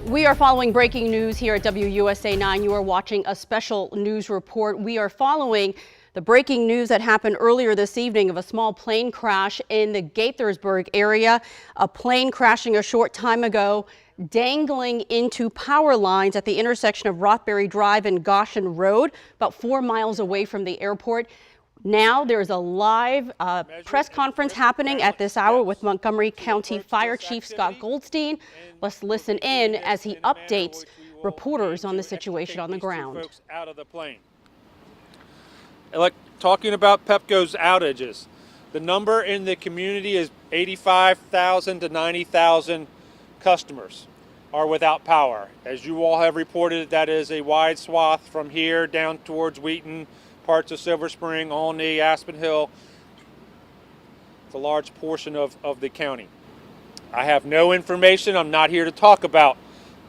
We are following breaking news here at WUSA 9. You are watching a special news report. We are following the breaking news that happened earlier this evening of a small plane crash in the Gaithersburg area. A plane crashing a short time ago, dangling into power lines at the intersection of Rothbury Drive and Goshen Road, about 4 miles away from the airport. Now there's a live press conference happening at this hour with Montgomery County Fire Chief Scott Goldstein. Let's listen in as he updates reporters on the situation on the ground. Out of the plane. Like talking about Pepco's outages, the number in the community is 85,000 to 90,000 customers are without power. As you all have reported, that is a wide swath from here down towards Wheaton, parts of Silver Spring, Olney, Aspen Hill. It's a large portion of the county. I have no information. I'm not here to talk about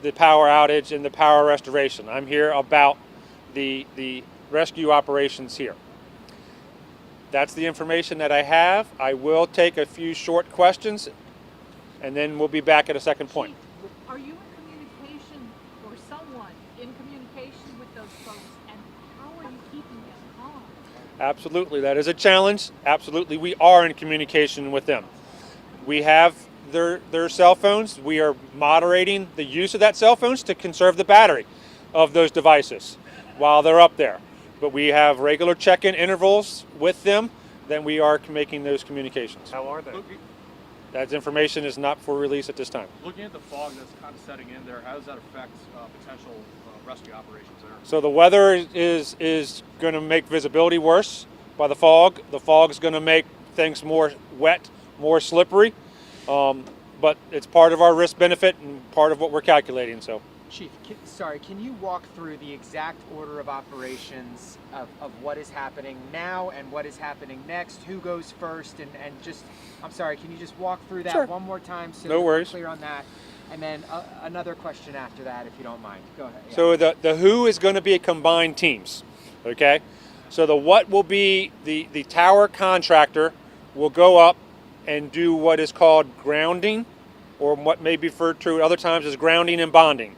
the power outage and the power restoration. I'm here about the rescue operations here. That's the information that I have. I will take a few short questions and then we'll be back at a second point. Are you in communication, or someone in communication with those folks, and how are you keeping them calm? Absolutely, that is a challenge. Absolutely, we are in communication with them. We have their cell phones. We are moderating the use of that cell phones to conserve the battery of those devices while they're up there. But we have regular check-in intervals with them. Then we are making those communications. How are they? That information is not for release at this time. Looking at the fog that's kind of setting in there, how does that affect potential rescue operations there? So the weather is going to make visibility worse by the fog. The fog is going to make things more wet, more slippery. But it's part of our risk benefit and part of what we're calculating. So, Chief, can you walk through the exact order of operations of what is happening now and what is happening next? Who goes first? And just, I'm sorry, can you just walk through that one more time so no worries. We're clear on that? And then another question after that, if you don't mind. Go ahead. Yeah. So the who is going to be combined teams, okay? So the what will be the tower contractor will go up and do what is called grounding, or what may be referred to other times as grounding and bonding,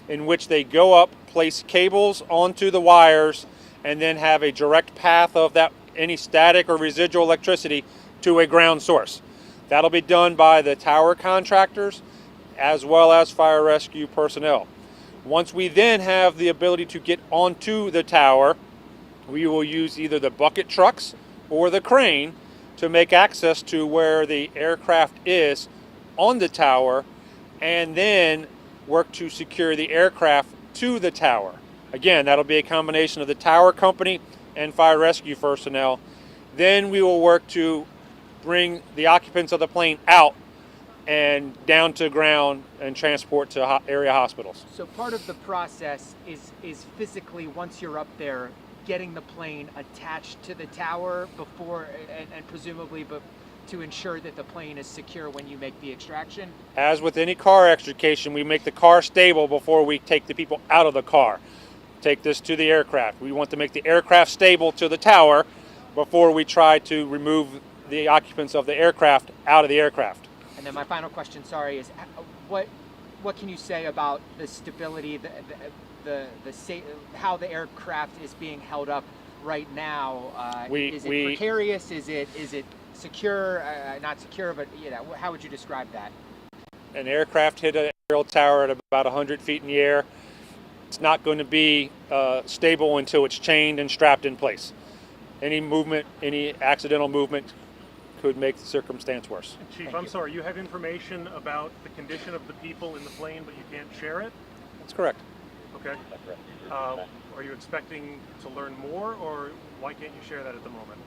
in which they go up, place cables onto the wires, and then have a direct path of that any static or residual electricity to a ground source. That'll be done by the tower contractors as well as fire rescue personnel. Once we then have the ability to get onto the tower, we will use either the bucket trucks or the crane to make access to where the aircraft is on the tower, and then work to secure the aircraft to the tower. Again, that'll be a combination of the tower company and fire rescue personnel. Then we will work to bring the occupants of the plane out and down to ground and transport to area hospitals. So part of the process is physically, once you're up there, getting the plane attached to the tower before, and presumably to ensure that the plane is secure when you make the extraction? As with any car extrication, we make the car stable before we take the people out of the car. Take this to the aircraft. We want to make the aircraft stable to the tower before we try to remove the occupants of the aircraft out of the aircraft. And then my final question, sorry, is what can you say about the stability, how the aircraft is being held up right now? Is it precarious? Is it secure? Not secure, but how would you describe that? An aircraft hit an aerial tower at about 100 feet in the air. It's not going to be stable until it's chained and strapped in place. Any movement, any accidental movement could make the circumstance worse. Chief, I'm sorry, you have information about the condition of the people in the plane, but you can't share it? That's correct. Okay. That's correct. Are you expecting to learn more, or why can't you share that at the moment?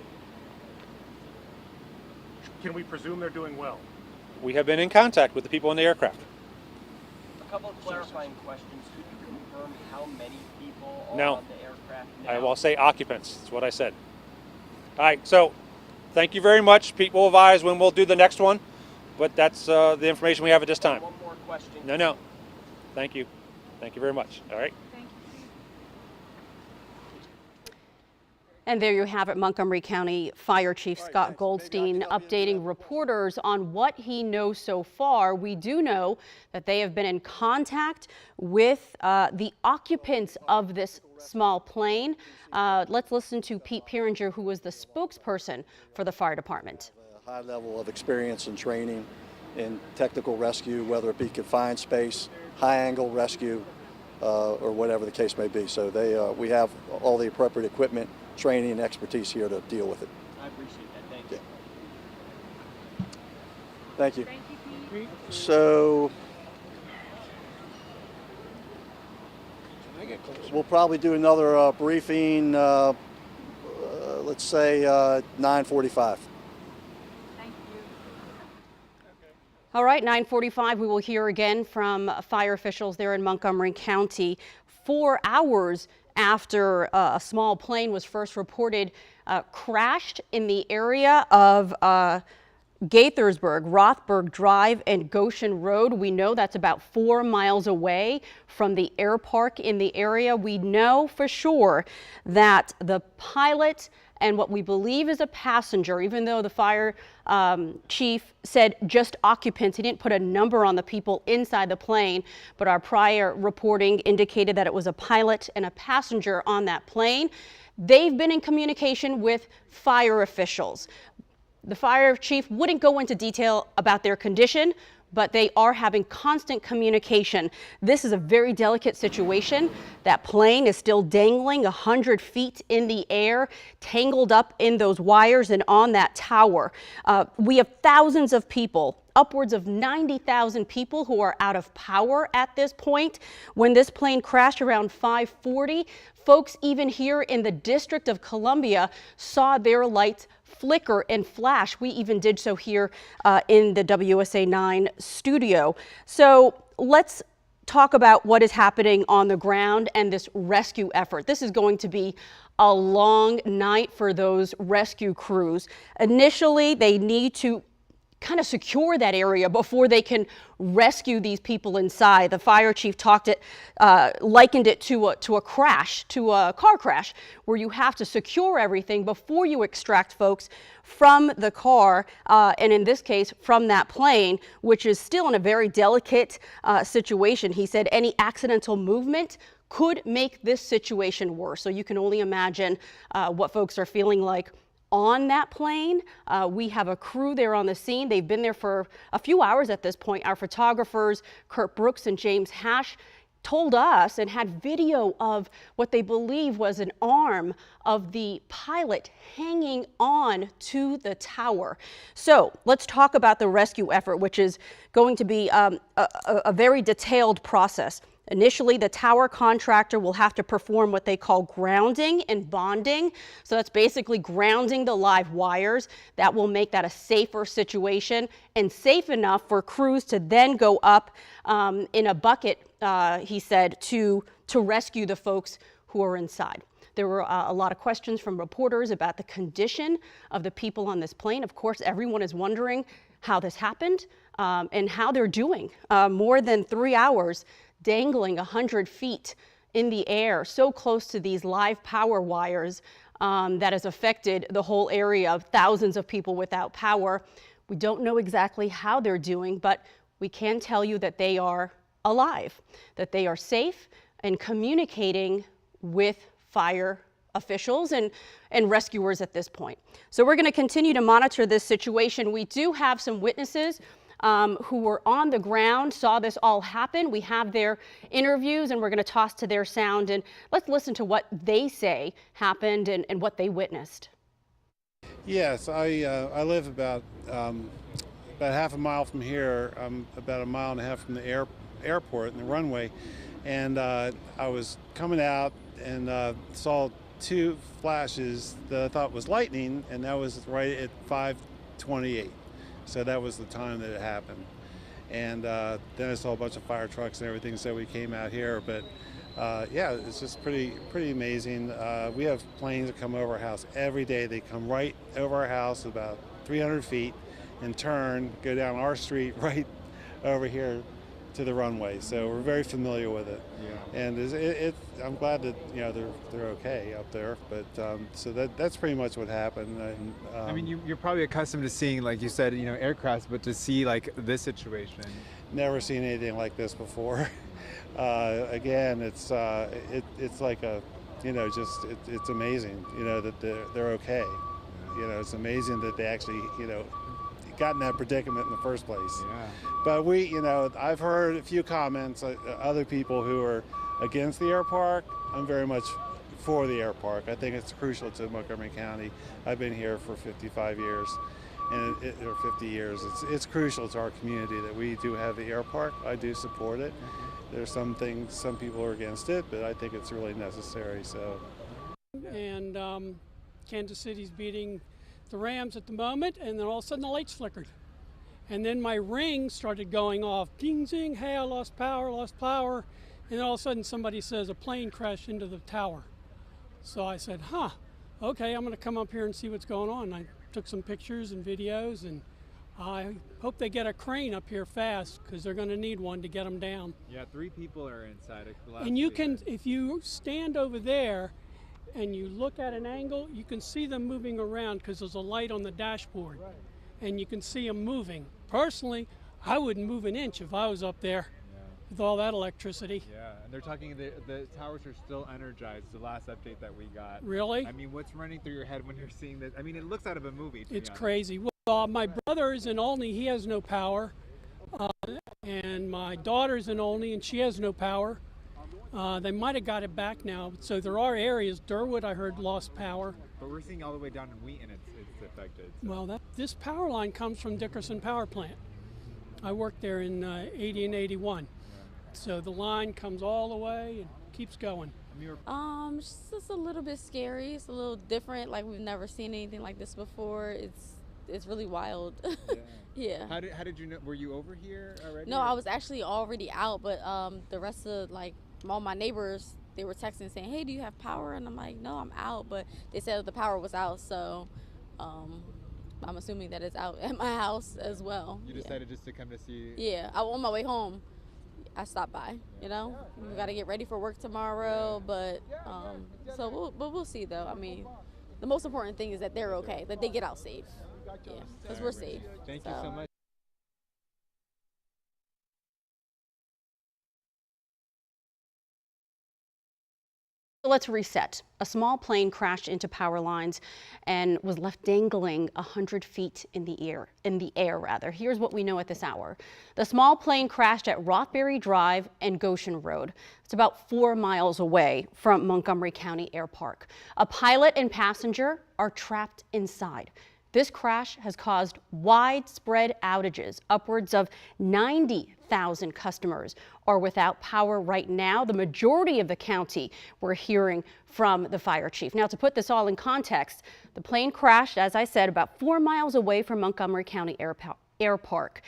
Can we presume they're doing well? We have been in contact with the people in the aircraft. A couple of clarifying questions. Could you confirm how many people are No. on the aircraft now? I will say occupants. That's what I said. All right, so thank you very much. Pete will advise when we'll do the next one, but that's the information we have at this time. One more question. No. Thank you. Thank you very much. All right. Thank you, Chief. And there you have it, Montgomery County Fire Chief Scott Goldstein updating reporters on what he knows so far. We do know that they have been in contact with the occupants of this small plane. Let's listen to Pete Pieringer, who was the spokesperson for the fire department. A high level of experience and training in technical rescue, whether it be confined space, high angle rescue, or whatever the case may be. So we have all the appropriate equipment, training, and expertise here to deal with it. I appreciate that. Thank you. Yeah. Thank you. Thank you, Pete. So we'll probably do another briefing, let's say 9:45. Thank you. All right, 9:45, we will hear again from fire officials there in Montgomery County. 4 hours after a small plane was first reported crashed in the area of Gaithersburg, Rothberg Drive, and Goshen Road. We know that's about 4 miles away from the air park in the area. We know for sure that the pilot and what we believe is a passenger, even though the fire chief said just occupants, he didn't put a number on the people inside the plane, but our prior reporting indicated that it was a pilot and a passenger on that plane. They've been in communication with fire officials. The fire chief wouldn't go into detail about their condition, but they are having constant communication. This is a very delicate situation. That plane is still dangling 100 feet in the air, tangled up in those wires and on that tower. We have thousands of people, upwards of 90,000 people who are out of power at this point. When this plane crashed around 5:40, folks even here in the District of Columbia saw their lights flicker and flash. We even did so here in the WSA 9 studio. So let's talk about what is happening on the ground and this rescue effort. This is going to be a long night for those rescue crews. Initially, they need to kind of secure that area before they can rescue these people inside. The fire chief likened it to a crash, to a car crash, where you have to secure everything before you extract folks from the car, and in this case, from that plane, which is still in a very delicate situation. He said any accidental movement could make this situation worse. So you can only imagine what folks are feeling like on that plane. We have a crew there on the scene. They've been there for a few hours at this point. Our photographers, Kurt Brooks and James Hash, told us and had video of what they believe was an arm of the pilot hanging on to the tower. So let's talk about the rescue effort, which is going to be a very detailed process. Initially, the tower contractor will have to perform what they call grounding and bonding. So that's basically grounding the live wires. That will make that a safer situation and safe enough for crews to then go up in a bucket, he said, to rescue the folks who are inside. There were a lot of questions from reporters about the condition of the people on this plane. Of course, everyone is wondering how this happened and how they're doing. More than 3 hours dangling 100 feet in the air, so close to these live power wires that has affected the whole area of thousands of people without power. We don't know exactly how they're doing, but we can tell you that they are alive, that they are safe and communicating with fire officials and rescuers at this point. So we're going to continue to monitor this situation. We do have some witnesses who were on the ground, saw this all happen. We have their interviews and we're going to toss to their sound, and let's listen to what they say happened and what they witnessed. Yes, I live about half a mile from here. I'm about a mile and a half from the airport and the runway, and I was coming out and saw two flashes that I thought was lightning, and that was right at 5:28. So that was the time that it happened. And then I saw a bunch of fire trucks and everything, so we came out here. But yeah, it's just pretty amazing. We have planes that come over our house every day. They come right over our house about 300 feet and turn, go down our street right over here to the runway, so we're very familiar with it. Yeah. And I'm glad that they're okay up there. But so that's pretty much what happened. And, I mean, you're probably accustomed to seeing, like you said, aircrafts, but to see like this situation. Never seen anything like this before. Again, it's like a, it's amazing, that they're okay. It's amazing that they actually, got in that predicament in the first place. Yeah. But I've heard a few comments, other people who are against the air park. I'm very much for the air park. I think it's crucial to Montgomery County. I've been here for 55 years, or 50 years. It's crucial to our community that we do have the air park. I do support it. There's some things, some people are against it, but I think it's really necessary. So. And Kansas City's beating the Rams at the moment, and then all of a sudden the lights flickered. And then my ring started going off, ding, zing, hey, I lost power. And then all of a sudden somebody says a plane crashed into the tower. So I said, okay, I'm gonna come up here and see what's going on. I took some pictures and videos, and I hope they get a crane up here fast, because they're gonna need one to get them down. Yeah, 3 people are inside. And you can, if you stand over there and you look at an angle, you can see them moving around because there's a light on the dashboard. Right. And you can see them moving. Personally, I wouldn't move an inch if I was up there with all that electricity. Yeah, and they're talking, the towers are still energized, the last update that we got. Really? I mean, what's running through your head when you're seeing this? I mean, it looks out of a movie. It's crazy. Well, my brother is in Olney, he has no power. And my daughter's in Olney, and she has no power. They might have got it back now. So there are areas, Durwood I heard lost power. But we're seeing all the way down in Wheaton it's affected. So. Well, this power line comes from Dickerson Power Plant. I worked there in 80 and 81. Yeah. So the line comes all the way and keeps going. It's just a little bit scary. It's a little different, like we've never seen anything like this before. It's really wild. Yeah. How did you know? Were you over here already? No, I was actually already out, but the rest of all my neighbors, they were texting saying, hey, do you have power? And I'm like, no, I'm out. But they said the power was out, so I'm assuming that it's out at my house as well. You decided just to come to see? Yeah, on my way home, I stopped by. We got to get ready for work tomorrow, but we'll see though. I mean, the most important thing is that they're okay, that they get out safe. Yeah, because we're safe. Thank you so much. Let's reset. A small plane crashed into power lines and was left dangling 100 feet in the air. Here's what we know at this hour. The small plane crashed at Rothbury Drive and Goshen Road. It's about 4 miles away from Montgomery County Air Park. A pilot and passenger are trapped inside. This crash has caused widespread outages. Upwards of 90,000 customers are without power right now. The majority of the county, we're hearing from the fire chief. Now, to put this all in context, the plane crashed, as I said, about 4 miles away from Montgomery County Air Park.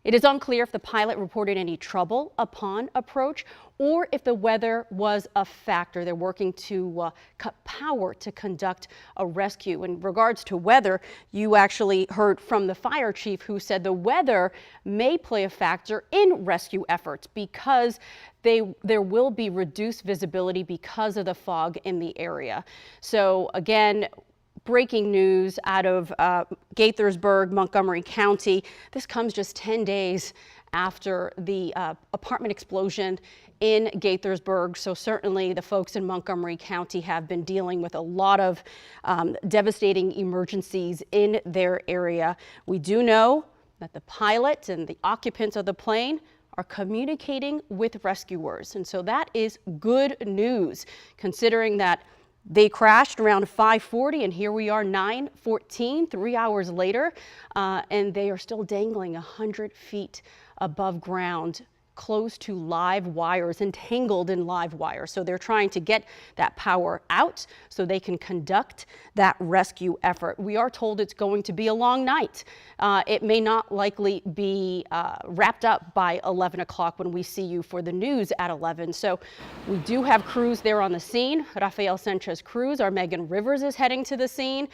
It is unclear if the pilot reported any trouble upon approach or if the weather was a factor. They're working to cut power to conduct a rescue. In regards to weather, you actually heard from the fire chief who said the weather may play a factor in rescue efforts because there will be reduced visibility because of the fog in the area. So again, breaking news out of Gaithersburg, Montgomery County. This comes just 10 days after the apartment explosion in Gaithersburg. So certainly the folks in Montgomery County have been dealing with a lot of devastating emergencies in their area. We do know that the pilot and the occupants of the plane are communicating with rescuers. And so that is good news, considering that they crashed around 5:40, and here we are 9:14, 3 hours later, and they are still dangling 100 feet above ground, close to live wires, entangled in live wires. So they're trying to get that power out so they can conduct that rescue effort. We are told it's going to be a long night. It may not likely be wrapped up by 11 o'clock when we see you for the news at 11. So we do have crews there on the scene. Rafael Sanchez Cruz, our Megan Rivers is heading to the scene.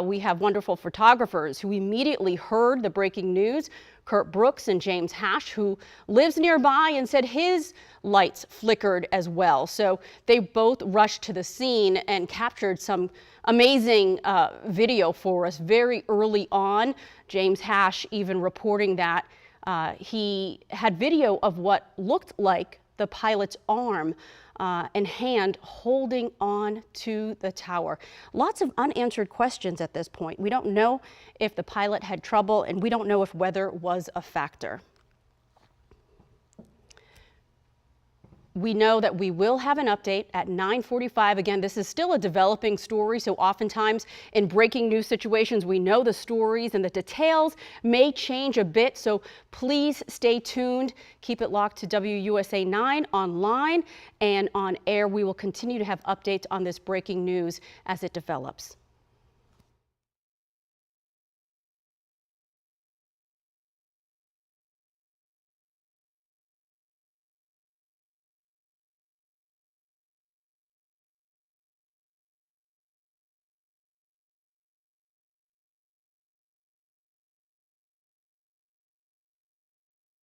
We have wonderful photographers who immediately heard the breaking news Kurt Brooks and James Hash, who lives nearby, and said his lights flickered as well. So they both rushed to the scene and captured some amazing video for us very early on. James Hash even reporting that he had video of what looked like the pilot's arm and hand holding on to the tower. Lots of unanswered questions at this point. We don't know if the pilot had trouble, and we don't know if weather was a factor. We know that we will have an update at 9:45. Again, this is still a developing story, so oftentimes in breaking news situations, we know the stories and the details may change a bit, so please stay tuned. Keep it locked to WUSA 9 online and on air. We will continue to have updates on this breaking news as it develops.